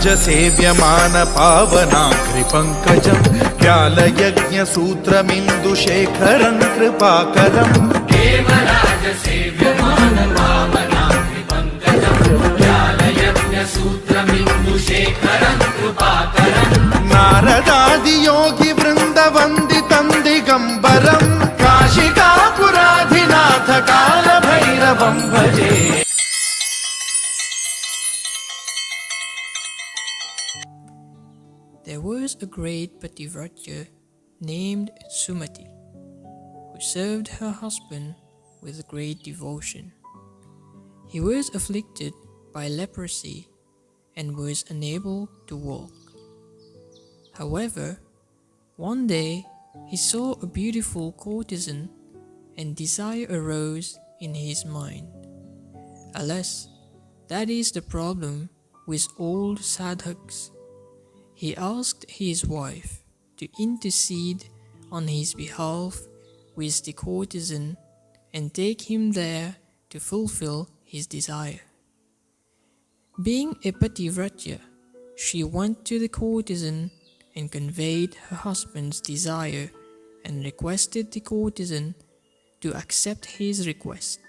सेव्यमान पावनाघ्रिपङ्कजं व्यालयज्ञसूत्रमिन्दुशेखरं कृपाकरम् देवराज सेव्यमान पावनाघ्रिपङ्कजं व्यालयज्ञसूत्रमिन्दुशेखरं कृपाकरम् नारदादियोगिवृन्दवन्दितं दिगम्बरं काशिकापुराधिनाथ कालभैरवं भजे। There was a great Pativrata named Sumati, who served her husband with great devotion. He was afflicted by leprosy and was unable to walk. However, one day he saw a beautiful courtesan and desire arose in his mind. Alas, that is the problem with all sadhaks. He asked his wife to intercede on his behalf with the courtesan and take him there to fulfill his desire. Being a Pativrata, she went to the courtesan and conveyed her husband's desire and requested the courtesan to accept his request.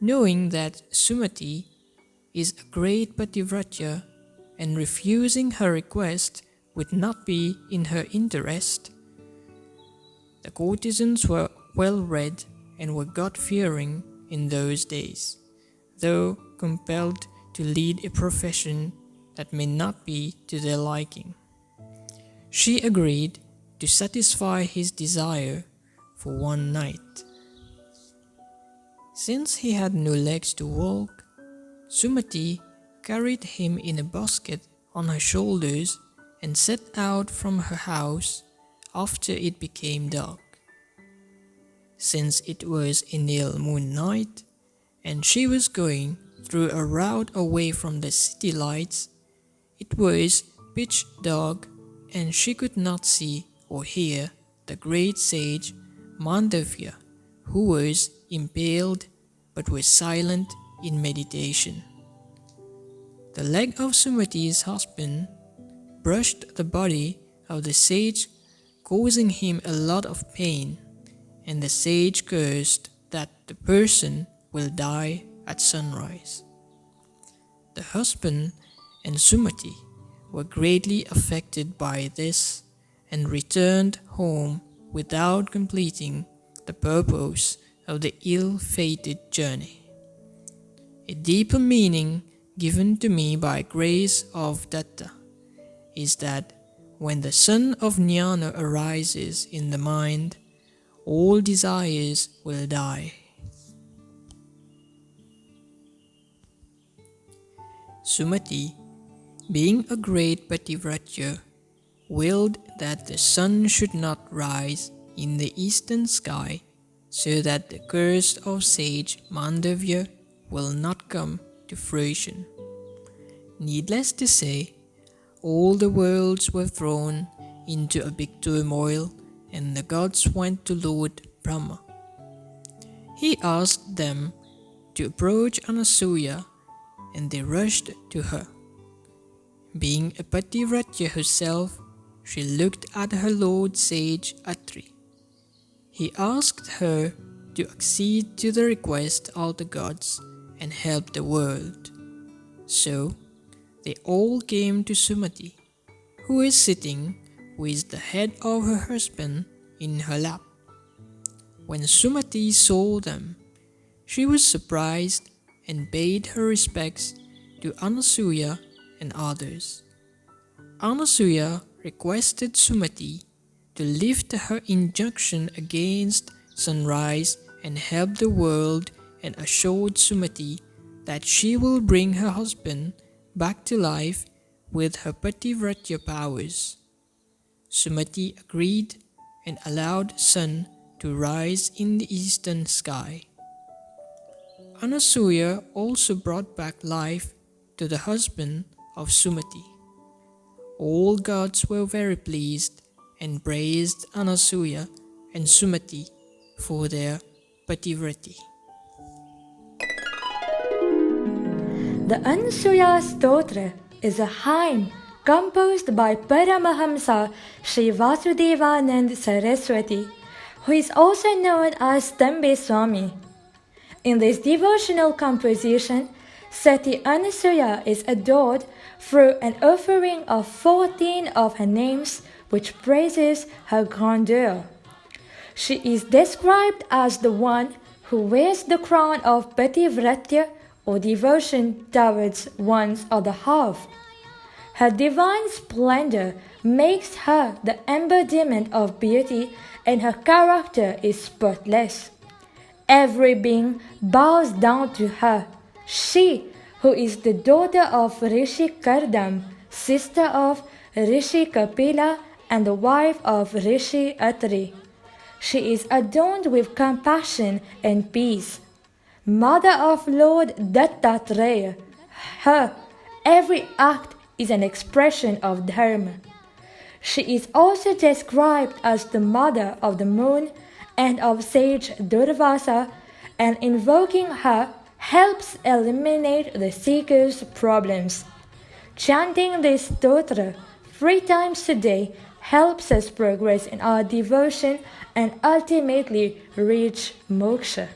Knowing that Sumati is a great Pativrata and refusing her request would not be in her interest, the courtesans were well read and were God-fearing in those days, though compelled to lead a profession that may not be to their liking. She agreed to satisfy his desire for one night. Since he had no legs to walk, Sumati carried him in a basket on her shoulders and set out from her house after it became dark. Since it was a full moon night and she was going through a route away from the city lights, it was pitch dark and she could not see or hear the great sage Mandavya, who was impaled but was silent in meditation. The leg of Sumati's husband brushed the body of the sage, causing him a lot of pain, and the sage cursed that the person will die at sunrise. The husband and Sumati were greatly affected by this and returned home without completing the purpose of the ill-fated journey. A deeper meaning given to me by grace of Datta is that when the sun of jnana arises in the mind, all desires will die. Sumati, being a great Pativrata, willed that the sun should not rise in the eastern sky so that the curse of sage Mandavya will not come to fruition. Needless to say, all the worlds were thrown into a big turmoil and the gods went to Lord Brahma. He asked them to approach Anasuya and they rushed to her. Being a Pativrata herself, she looked at her lord sage Atri. He asked her to accede to the request of the gods and help the world. So they all came to Sumati, who is sitting with the head of her husband in her lap. When Sumati saw them, she was surprised and paid her respects to Anasuya and others. Anasuya requested Sumati to lift her injunction against sunrise and help the world and assured Sumati that she will bring her husband back to life with her Pativrata powers. Sumati agreed and allowed sun to rise in the eastern sky. Anasuya also brought back life to the husband of Sumati. All gods were very pleased and praised Anasuya and Sumati for their Pativrati. The Anasuya Stotra is a hymn composed by Paramahamsa Sri Vasudevanand Saraswati, who is also known as Tambe Swami. In this devotional composition, Sati Anasuya is adored through an offering of 14 of her names, which praises her grandeur. She is described as the one who wears the crown of Pativratya or devotion towards one's other half. Her divine splendor makes her the embodiment of beauty, and her character is spotless. Every being bows down to her. She, who is the daughter of Rishi Kardam, sister of Rishi Kapila, and the wife of Rishi Atri. She is adorned with compassion and peace. Mother of Lord Dattatreya, her every act is an expression of dharma. She is also described as the mother of the moon and of sage Durvasa, and invoking her helps eliminate the seeker's problems. Chanting this stotra 3 times a day helps us progress in our devotion and ultimately reach moksha.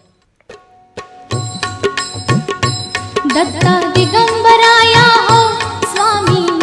Dutta दिगंबराया O Swami